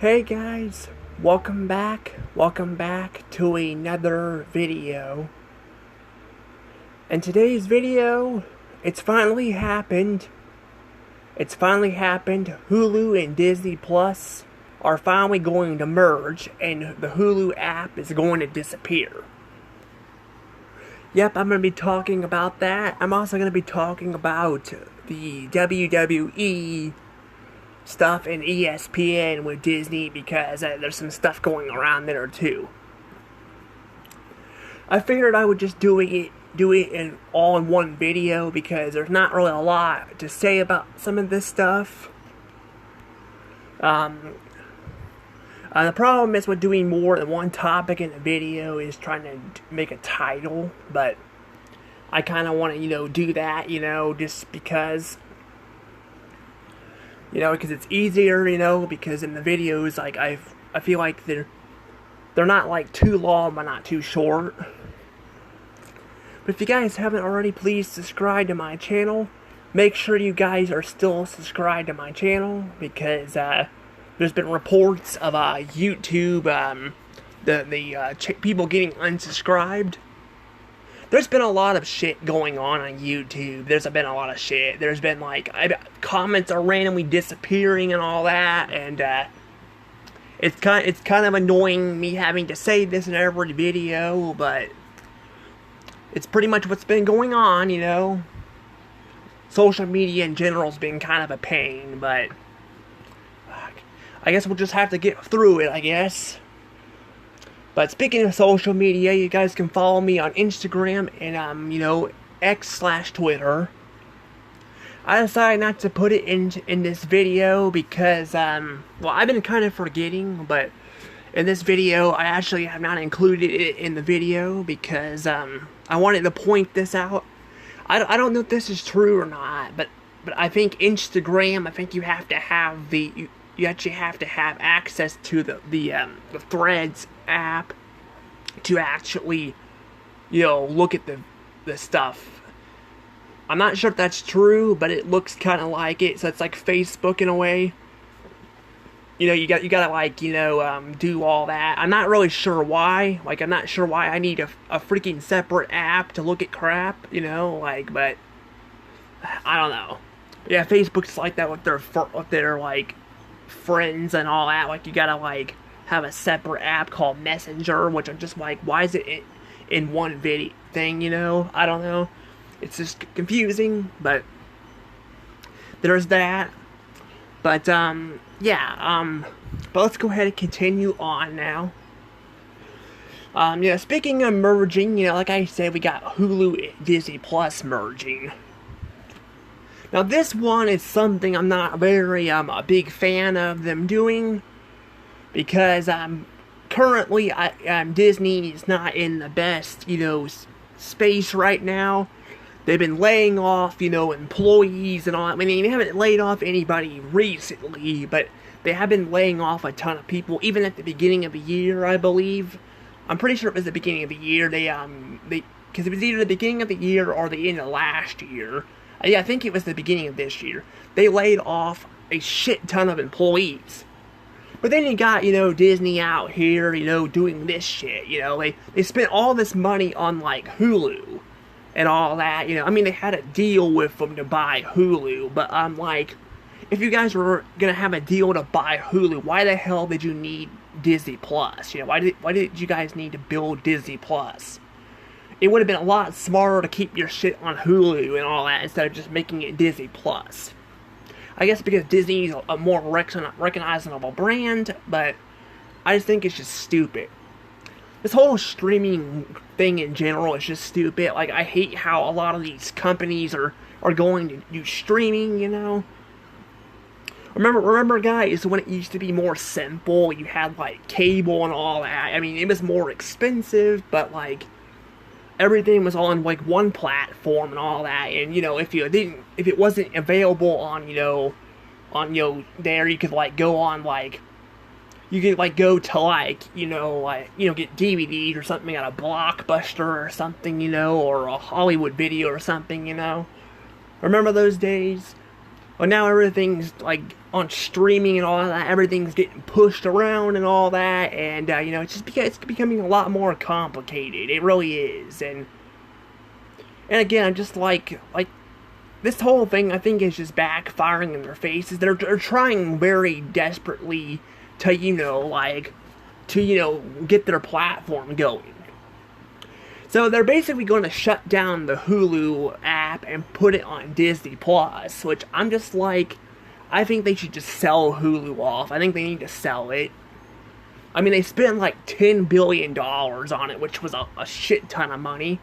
Hey guys, welcome back to another video. And today's video, it's finally happened. Hulu and Disney Plus are finally going to merge, and the Hulu app is going to disappear. Yep, I'm going to be talking about that. I'm also going to be talking about the WWE stuff in ESPN with Disney, because there's some stuff going around there too. I figured I would just do it all in one video, because there's not really a lot to say about some of this stuff. The problem is with doing more than one topic in a video is trying to make a title, but I kind of want to, do that, just because, because it's easier, because in the videos, like, I feel like they're not, like, too long, but not too short. But if you guys haven't already, please subscribe to my channel. Make sure you guys are still subscribed to my channel, because, there's been reports of, YouTube, people getting unsubscribed. There's been a lot of shit going on YouTube. There's been a lot of shit. There's been, like, comments are randomly disappearing and all that, and it's kind of annoying me having to say this in every video, but it's pretty much what's been going on, Social media in general has been kind of a pain, but I guess we'll just have to get through it, I guess. But speaking of social media, you guys can follow me on Instagram and, X/Twitter. I decided not to put it in this video because, I've been kind of forgetting, but in this video, I actually have not included it in the video because, I wanted to point this out. I don't know if this is true or not, but I think Instagram, I think you have to have you actually have to have access to the Threads app to actually, look at the stuff. I'm not sure if that's true, but it looks kind of like it. So it's like Facebook in a way. You gotta like, do all that. I'm not really sure why. Like, I'm not sure why I need a freaking separate app to look at crap, but I don't know. Yeah, Facebook's like that with their like friends and all that. Like, you gotta like have a separate app called Messenger, which I'm just like, why is it in one video thing? I don't know. It's just confusing, but there's that. But but let's go ahead and continue on now. Speaking of merging, like I said, we got Hulu and Disney Plus merging. Now, this one is something I'm not very, a big fan of them doing, because, currently, Disney is not in the best, space right now. They've been laying off, employees and all that. I mean, they haven't laid off anybody recently, but they have been laying off a ton of people, even at the beginning of the year, I believe. I'm pretty sure it was the beginning of the year. Because it was either the beginning of the year or the end of last year. Yeah, I think it was the beginning of this year. They laid off a shit ton of employees. But then you got, Disney out here, doing this shit, They spent all this money on, like, Hulu and all that, I mean, they had a deal with them to buy Hulu, but I'm like, if you guys were gonna have a deal to buy Hulu, why the hell did you need Disney Plus? Why did you guys need to build Disney Plus? It would have been a lot smarter to keep your shit on Hulu and all that instead of just making it Disney Plus. I guess because Disney is a more recognizable brand, but I just think it's just stupid. This whole streaming thing in general is just stupid. Like, I hate how a lot of these companies are going to do streaming, Remember, guys, when it used to be more simple, you had, like, cable and all that. I mean, it was more expensive, but, like, everything was on, like, one platform and all that. And, if it wasn't available on, there, you could, like, go on, like, you could, like, go to, like, get DVDs or something at a Blockbuster or something, or a Hollywood Video or something, Remember those days? Well, now everything's like on streaming and all that. Everything's getting pushed around and all that, and you know, it's becoming a lot more complicated. It really is, and again, I'm just like this whole thing, I think, is just backfiring in their faces. They're trying very desperately to, you know, get their platform going. So they're basically going to shut down the Hulu app and put it on Disney Plus, which I'm just like, I think they should just sell Hulu off. I think they need to sell it. I mean, they spent like $10 billion on it, which was a shit ton of money.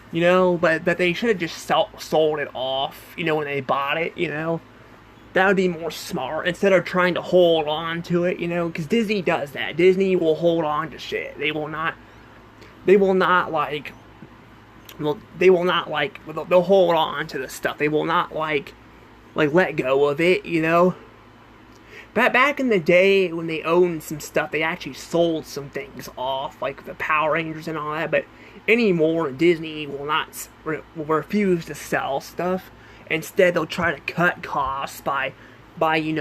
You know, but they should have just sold it off, you know, when they bought it, you know. That would be more smart, instead of trying to hold on to it, you know, because Disney does that. Disney will hold on to shit. They'll hold on to the stuff. They will not, like let go of it, you know. But back in the day, when they owned some stuff, they actually sold some things off, like the Power Rangers and all that, but anymore, Disney will refuse to sell stuff. Instead, they'll try to cut costs by firing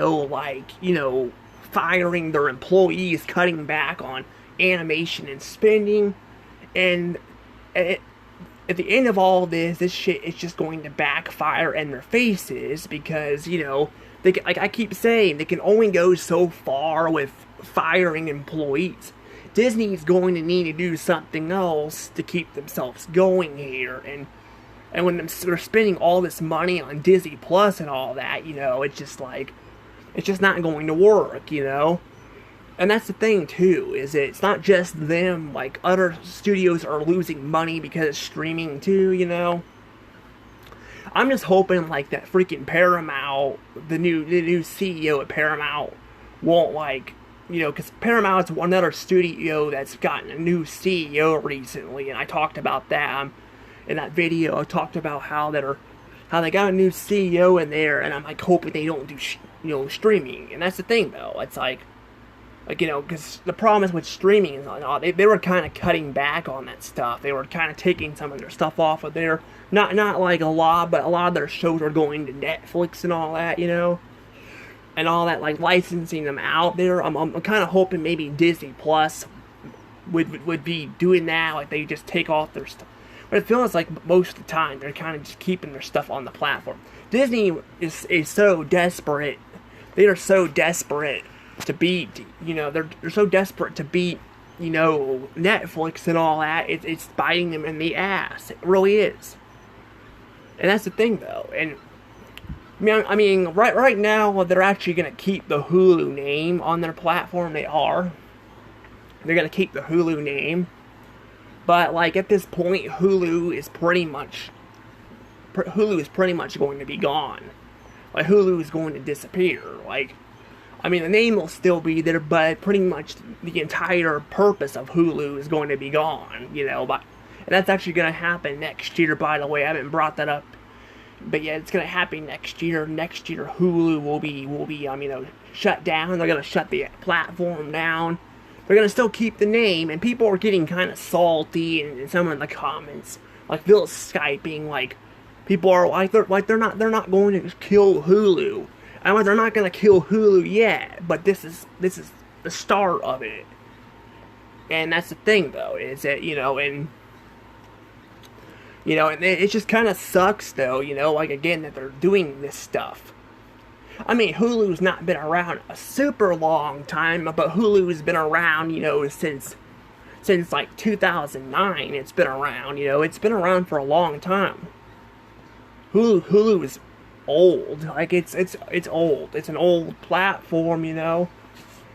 their employees, cutting back on animation and spending, and at the end of all this shit is just going to backfire in their faces, because, you know, they can, like I keep saying, they can only go so far with firing employees. Disney's going to need to do something else to keep themselves going here, and when they're spending all this money on Disney Plus and all that, you know, it's just not going to work, you know. And that's the thing too, is it's not just them, like other studios are losing money because of streaming too, you know. I'm just hoping like that freaking Paramount, the new CEO at Paramount won't, like, you know, because Paramount's another studio that's gotten a new CEO recently, and I talked about that in that video. I talked about how they got a new CEO in there, and I'm like hoping they don't do streaming. And that's the thing though. It's like you know, because the problem is with streaming is they were kind of cutting back on that stuff. They were kind of taking some of their stuff off of there. Not like a lot, but a lot of their shows are going to Netflix and all that, you know. And all that, like, licensing them out there. I'm kind of hoping maybe Disney Plus would be doing that, like they just take off their stuff. But it feels like most of the time they're kind of just keeping their stuff on the platform. Disney is so desperate. They are so desperate to beat, you know, they're so desperate to beat, you know, Netflix and all that. It's biting them in the ass. It really is. And that's the thing, though. And I mean, right now, they're actually going to keep the Hulu name on their platform. They are. They're going to keep the Hulu name. But, like, at this point, Hulu is pretty much going to be gone. Like, Hulu is going to disappear. Like, I mean, the name will still be there, but pretty much the entire purpose of Hulu is going to be gone, you know. And that's actually going to happen next year, by the way. I haven't brought that up. But yeah, it's going to happen next year. Next year, Hulu will be shut down. They're going to shut the platform down. They're going to still keep the name, and people are getting kind of salty in some of the comments. Like, Phil's Skyping, like, people are like, they're not going to kill Hulu. I mean, they're not going to kill Hulu yet, but this is the start of it. And that's the thing, though, is that, you know, and it just kind of sucks, though, you know, like, again, that they're doing this stuff. I mean, Hulu's not been around a super long time, but Hulu's been around, you know, since like 2009. It's been around, you know, it's been around for a long time. Hulu is old, like, it's old. It's an old platform, you know,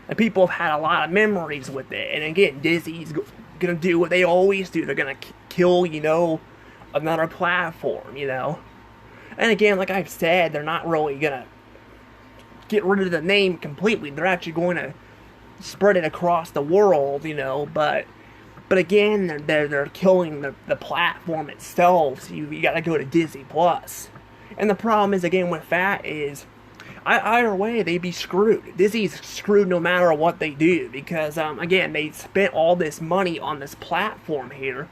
and people have had a lot of memories with it. And again, Disney's gonna do what they always do. They're gonna kill, you know, another platform, you know. And again, like I've said, they're not really gonna get rid of the name completely. They're actually going to spread it across the world, you know, but again, they're killing the platform itself. So you gotta go to Disney Plus. And the problem is, again, with that is, either way, they'd be screwed. Disney's screwed no matter what they do, because, again, they spent all this money on this platform here,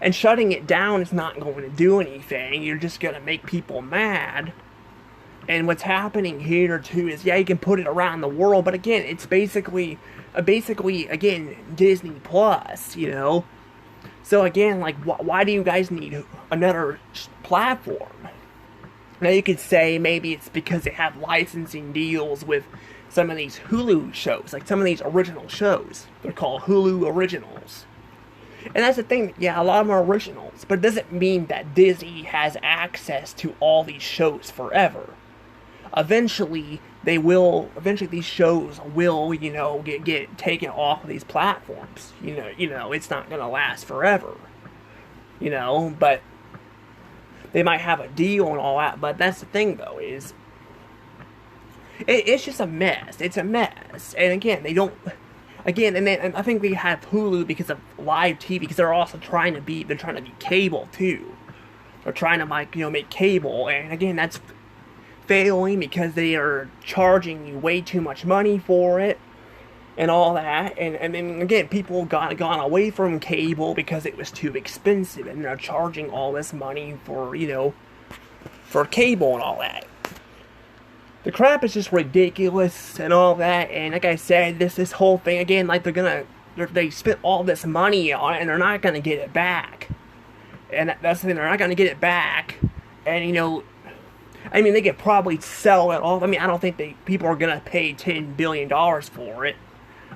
and shutting it down is not going to do anything. You're just going to make people mad. And what's happening here too is, yeah, you can put it around the world, but again, it's basically again Disney Plus, you know. So again, like, why do you guys need another platform? Now you could say maybe it's because they have licensing deals with some of these Hulu shows, like some of these original shows. They're called Hulu originals. And that's the thing, yeah, a lot of them are originals, but it doesn't mean that Disney has access to all these shows forever. Eventually, these shows will, you know, get taken off of these platforms. You know, it's not gonna last forever. You know, but they might have a deal and all that, but that's the thing, though, is it's just a mess. It's a mess. And again, and I think they have Hulu because of live TV, because they're also trying to be cable too. They're trying to, like, you know, make cable, and again, that's failing because they are charging you way too much money for it and all that. And then again, people gone away from cable because it was too expensive, and they're charging all this money for, you know, for cable and all that. The crap is just ridiculous and all that. And like I said, this whole thing, again, like they spent all this money on it and they're not gonna get it back. And that's the thing, they're not gonna get it back. And, you know, I mean, they could probably sell it off. I mean, I don't think people are gonna pay $10 billion for it.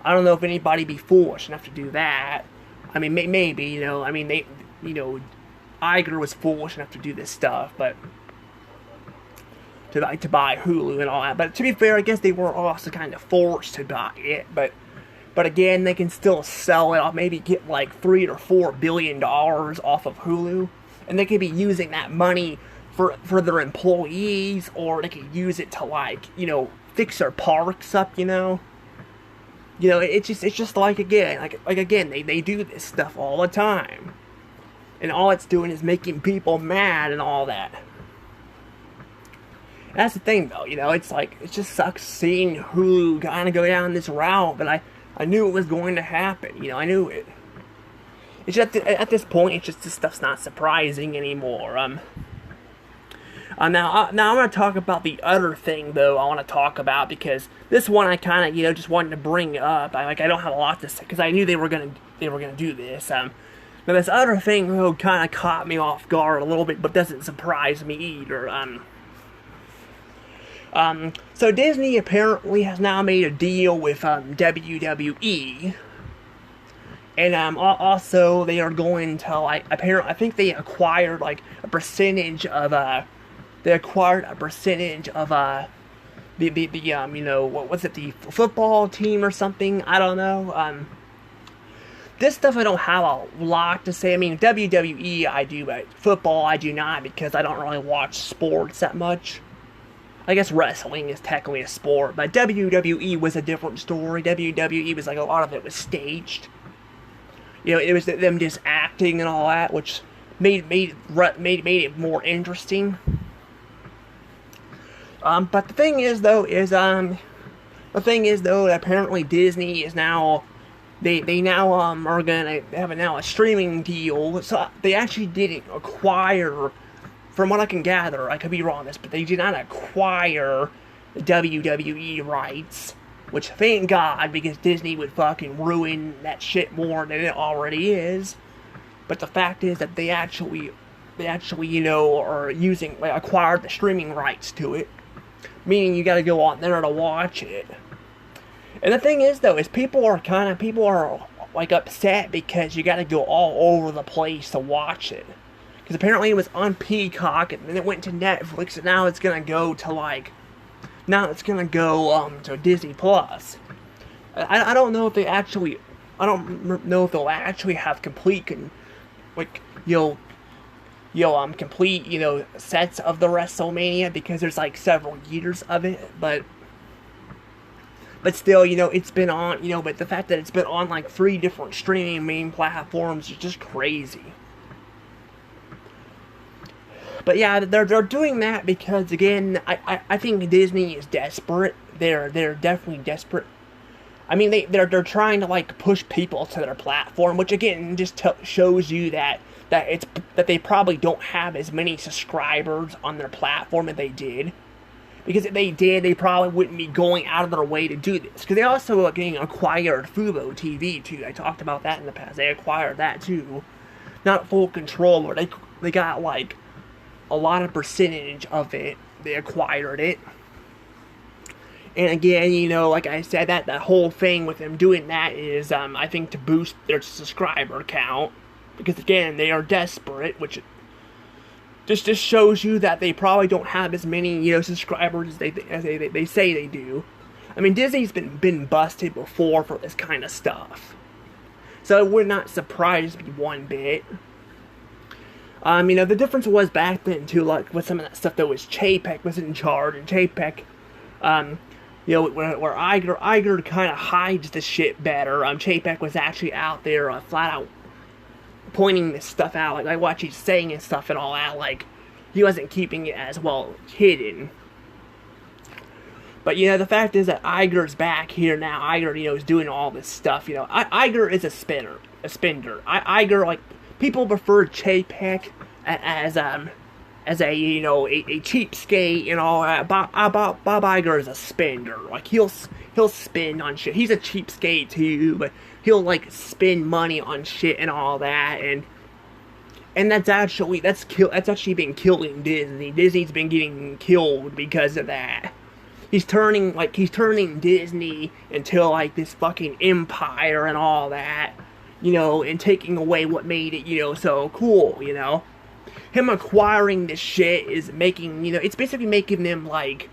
I don't know if anybody be foolish enough to do that. I mean, maybe, you know, I mean, Iger was foolish enough to do this stuff, but to buy Hulu and all that. But to be fair, I guess they were also kind of forced to buy it. But again, they can still sell it off, maybe get like $3 or $4 billion off of Hulu, and they could be using that money for their employees, or they could use it to, like, you know, fix their parks up, you know. You know, it's just like again, they do this stuff all the time, and all it's doing is making people mad and all that. That's the thing, though, you know, it's like, it just sucks seeing Hulu kind of go down this route, but I knew it was going to happen, you know, I knew it. It's just, at this point, it's just, this stuff's not surprising anymore. Now I'm going to talk about the other thing, though, I want to talk about, because this one I kind of, you know, just wanted to bring up. I don't have a lot to say, because I knew they were going to do this. Now this other thing, though, kind of caught me off guard a little bit, but doesn't surprise me either. So Disney apparently has now made a deal with WWE, and also they are going to, like, I think they acquired like a percentage of the you know, what was it, the football team or something? I don't know. This stuff I don't have a lot to say. I mean, WWE I do, but football I do not, because I don't really watch sports that much. I guess wrestling is technically a sport, but WWE was a different story. WWE was like, a lot of it was staged. You know, it was them just acting and all that, which made it more interesting. But the thing is, though, that apparently Disney is now, they now are gonna have a streaming deal. So they actually didn't acquire, from what I can gather, I could be wrong on this, but they did not acquire the WWE rights, which, thank God, because Disney would fucking ruin that shit more than it already is. But the fact is that they actually, you know, are acquired the streaming rights to it, meaning you gotta go on there to watch it. And the thing is, though, is people are like upset because you gotta go all over the place to watch it. Because apparently it was on Peacock, and then it went to Netflix, and now it's gonna go to to Disney Plus. I don't know if they actually, I don't know if they'll actually have complete complete, you know, sets of the WrestleMania, because there's like several years of it, but still, you know, it's been on, you know, but the fact that it's been on like 3 different streaming main platforms is just crazy. But yeah, they're doing that because, again, I think Disney is desperate. They're definitely desperate. I mean, they're trying to, like, push people to their platform, which, again, just shows you that they probably don't have as many subscribers on their platform as they did. Because if they did, they probably wouldn't be going out of their way to do this. Because they also getting acquired Fubo TV too. I talked about that in the past. They acquired that too. Not full control, but they got like a lot of percentage of it. They acquired it. And again, you know, like I said, that whole thing with them doing that is, I think, to boost their subscriber count. Because again, they are desperate, which just shows you that they probably don't have as many, you know, subscribers as they say they do. I mean, Disney's been busted before for this kind of stuff, so it would not surprise me one bit. You know, the difference was back then too, like with some of that stuff that was Chapek was in charge, and Chapek, you know, where Iger kind of hides the shit better. Chapek was actually out there, flat out pointing this stuff out, like what he's saying and stuff and all that. Like, he wasn't keeping it as well hidden. But, you know, the fact is that Iger's back here now. Iger, you know, is doing all this stuff, you know. Iger is a spender. Iger, like, people prefer Chapek as a, you know, a cheapskate and all that. Bob Iger is a spender. Like, he'll spend on shit. He's a cheapskate too, but he'll like spend money on shit and all that, and that's actually been killing Disney. Disney's been getting killed because of that. He's turning Disney into like this fucking empire and all that, you know, and taking away what made it, you know, so cool, you know. Him acquiring this shit is making, you know, it's basically making them like,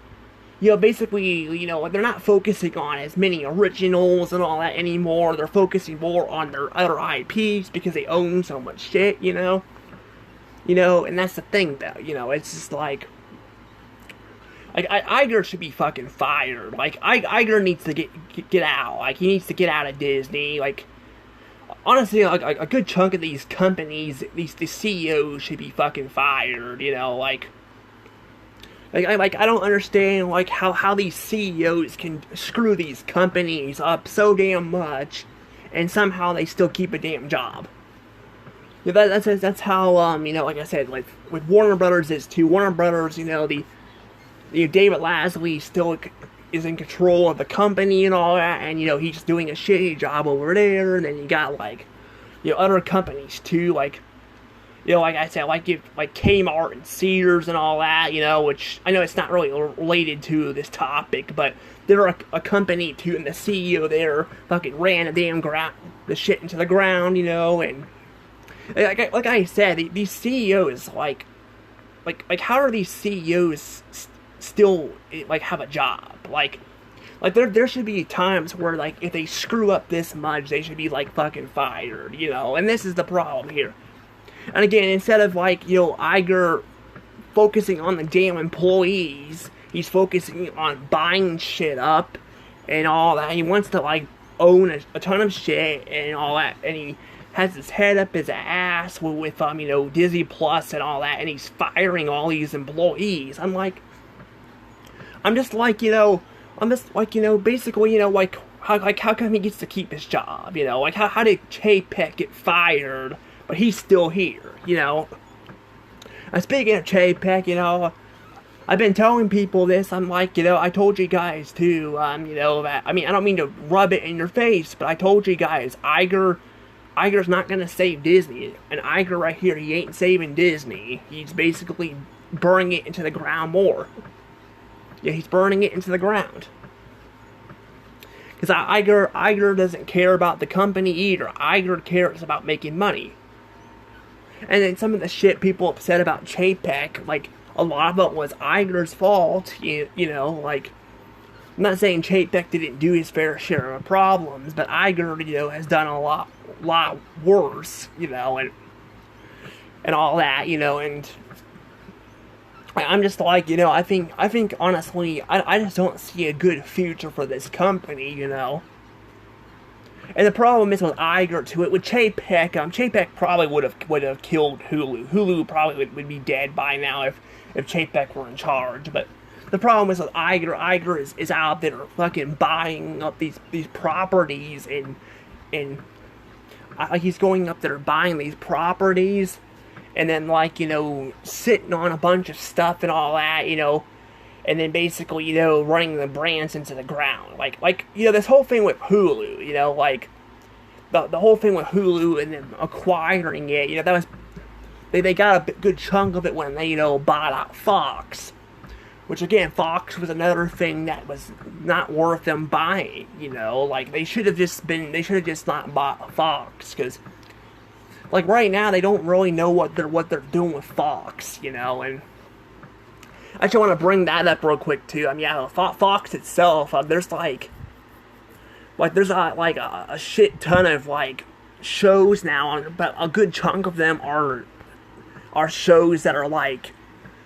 you know, basically, you know, they're not focusing on as many originals and all that anymore. They're focusing more on their other IPs because they own so much shit, you know? You know, and that's the thing, though, you know, it's just like Iger should be fucking fired. Like, Iger needs to get out. Like, he needs to get out of Disney. Like, honestly, like, a good chunk of these companies, the CEOs should be fucking fired, you know, like I don't understand, like, how these CEOs can screw these companies up so damn much, and somehow they still keep a damn job. Yeah, that's how, you know, like I said, like, with Warner Brothers is too. Warner Brothers, you know, the David Lasley still is in control of the company and all that, and, you know, he's doing a shitty job over there, and then you got, like, you know, other companies, too, like, you know, like I said, like Kmart and Sears and all that, you know, which I know it's not really related to this topic, but they're a company too, and the CEO there fucking ran the shit into the ground, you know, and like I said, these CEOs, like how are these CEOs still like have a job? Like there should be times where, like, if they screw up this much, they should be like fucking fired, you know, and this is the problem here. And again, instead of, like, you know, Iger focusing on the damn employees, he's focusing on buying shit up and all that. He wants to, like, own a ton of shit and all that. And he has his head up his ass with you know, Disney Plus and all that. And he's firing all these employees. I'm just like, you know, basically, you know, like, how come he gets to keep his job, you know? Like, how did Chapek get fired, but he's still here, you know? Speaking of Chapek, you know, I've been telling people this. I'm like, you know, I told you guys too, you know, that, I mean, I don't mean to rub it in your face, but I told you guys, Iger's not gonna save Disney. And Iger right here, he ain't saving Disney. He's basically burning it into the ground more. Yeah, he's burning it into the ground. Because Iger doesn't care about the company either. Iger cares about making money. And then some of the shit people upset about Chapek, like, a lot of it was Iger's fault, you know, like, I'm not saying Chapek didn't do his fair share of problems, but Iger, you know, has done a lot worse, you know, and all that, you know, and I'm just like, you know, I think honestly, I just don't see a good future for this company, you know. And the problem is with Iger to it, with Chapek, Chapek probably would have killed Hulu. Hulu probably would be dead by now if Chapek were in charge. But the problem is with Iger is out there fucking buying up these properties and he's going up there buying these properties and then, like, you know, sitting on a bunch of stuff and all that, you know. and then basically, you know, running the brands into the ground. Like you know, this whole thing with Hulu, you know, like the whole thing with Hulu and then acquiring it, you know, that was they got a good chunk of it when they, you know, bought out Fox. Which again, Fox was another thing that was not worth them buying, you know, like they should have just not bought Fox, because like right now they don't really know what they're doing with Fox, you know. And I just want to bring that up real quick too. I mean, yeah, Fox itself, there's like there's a shit ton of like shows now, but a good chunk of them are shows that are like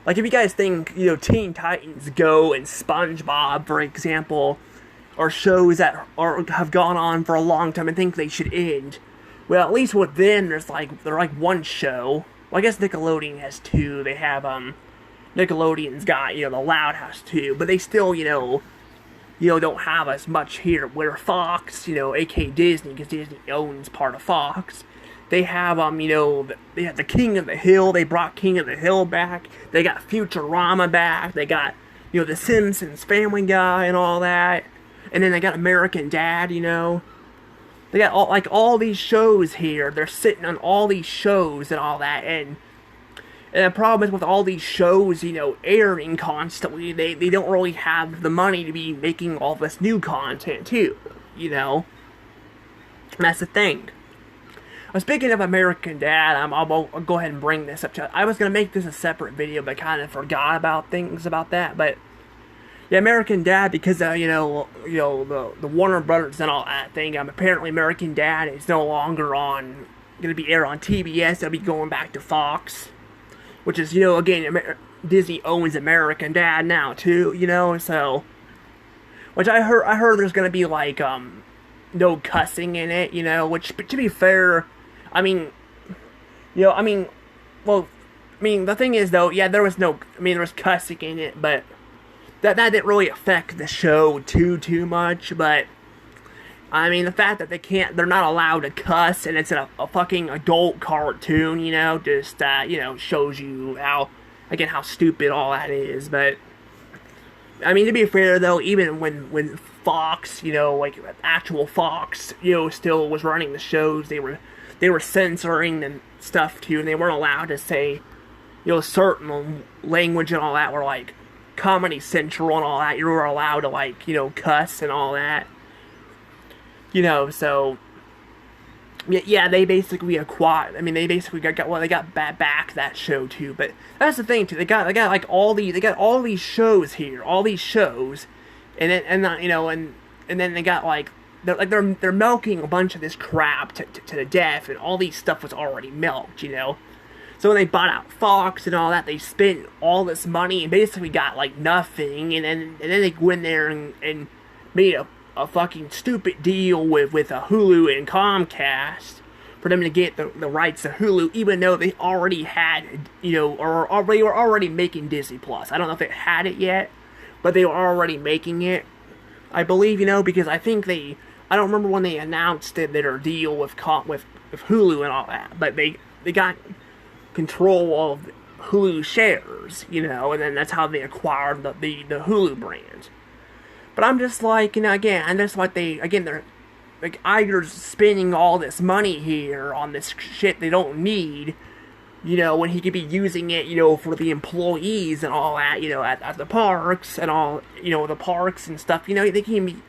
if you guys think, you know, Teen Titans Go and SpongeBob, for example, are shows that have gone on for a long time and think they should end. Well, at least with them, they're like one show. Well, I guess Nickelodeon has two. They have Nickelodeon's got, you know, the Loud House too, but they still, you know, don't have as much here. Where Fox, you know, aka Disney, because Disney owns part of Fox. They have, you know, they have the King of the Hill. They brought King of the Hill back. They got Futurama back. They got, you know, The Simpsons, Family Guy, and all that. And then they got American Dad, you know. They got all these shows here. They're sitting on all these shows and all that. And the problem is with all these shows, you know, airing constantly, they don't really have the money to be making all this new content, too. You know. And that's the thing. Speaking of American Dad, I'll go ahead and bring this up. I was going to make this a separate video, but I kind of forgot about things about that. But yeah, American Dad, because you know the Warner Brothers and all that thing. Apparently, American Dad is no longer going to be aired on TBS. It'll be going back to Fox, which is, you know, again, Disney owns American Dad now too. You know, so which I heard there's going to be like no cussing in it. You know, which, but to be fair, I mean, you know, the thing is, though, yeah, there was cussing in it, but that didn't really affect the show too much. But I mean, the fact that they're not allowed to cuss, and it's a fucking adult cartoon, you know, just you know, shows you how stupid all that is. But I mean, to be fair, though, even when Fox, you know, like actual Fox, you know, still was running the shows, they were censoring and stuff too, and they weren't allowed to say, you know, certain language and all that, were like Comedy Central and all that. You were allowed to, like, you know, cuss and all that, you know. So yeah, they basically acquired. I mean, they basically got back that show too. But that's the thing too. They got like all these shows here, all these shows, and then they got like. They're milking a bunch of this crap to the death, and all these stuff was already milked, you know. So when they bought out Fox and all that, they spent all this money and basically got like nothing, and then they went in there and made a fucking stupid deal with Hulu and Comcast for them to get the rights to Hulu, even though they already had, you know, or they were already making Disney Plus. I don't know if they had it yet, but they were already making it, I believe, you know, because I think I don't remember when they announced their deal with Hulu and all that, but they got control of Hulu shares, you know, and then that's how they acquired the Hulu brand. But I'm just like, you know, again, and that's like they're like Iger's spending all this money here on this shit they don't need, you know, when he could be using it, you know, for the employees and all that, you know, at the parks and all, you know, the parks and stuff, you know, they can be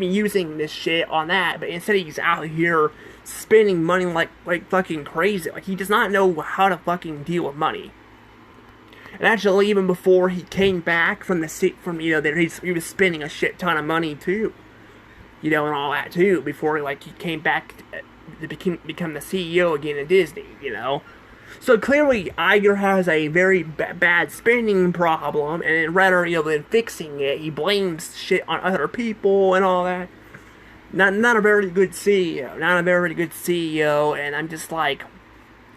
using this shit on that, but instead he's out here spending money like fucking crazy. Like, he does not know how to fucking deal with money. And actually, even before he came back from you know, he was spending a shit ton of money too, you know, and all that too, before he came back to become the CEO again at Disney, you know. So clearly, Iger has a very bad spending problem, and rather, you know, than fixing it, he blames shit on other people and all that. Not a very good CEO. Not a very good CEO, and I'm just like,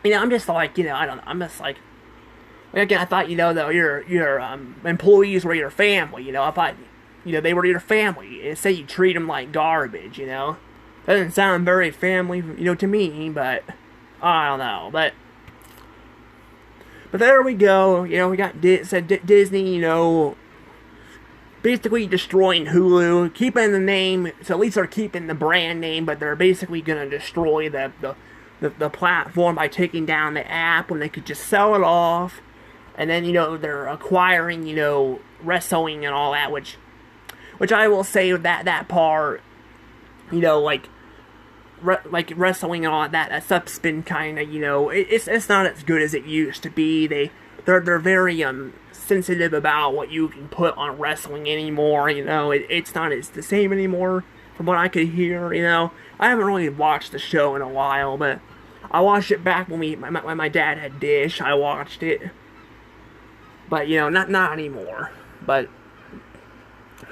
you know, you know, I don't know, I'm just like, again, I thought, you know, though, your employees were your family, you know. I thought, you know, they were your family. Instead, you treat them like garbage, you know. Doesn't sound very family, you know, to me, but I don't know, But there we go. You know, we got Disney, you know, basically destroying Hulu, keeping the name, so at least they're keeping the brand name, but they're basically going to destroy the platform by taking down the app when they could just sell it off. And then, they're acquiring, wrestling and all that, which I will say that part, like wrestling and all that stuff's been kind of, it's not as good as it used to be. They're very sensitive about what you can put on wrestling anymore. It's not the same anymore from what I could hear. I haven't really watched the show in a while, but I watched it back when my dad had Dish. I watched it, but not anymore. But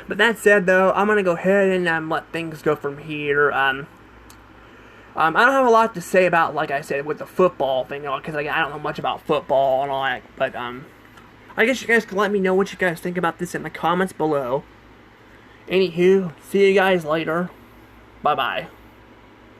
that said, though, I'm gonna go ahead and let things go from here. I don't have a lot to say about, like I said, with the football thing, because I don't know much about football and all that. But I guess you guys can let me know what you guys think about this in the comments below. Anywho, see you guys later. Bye bye.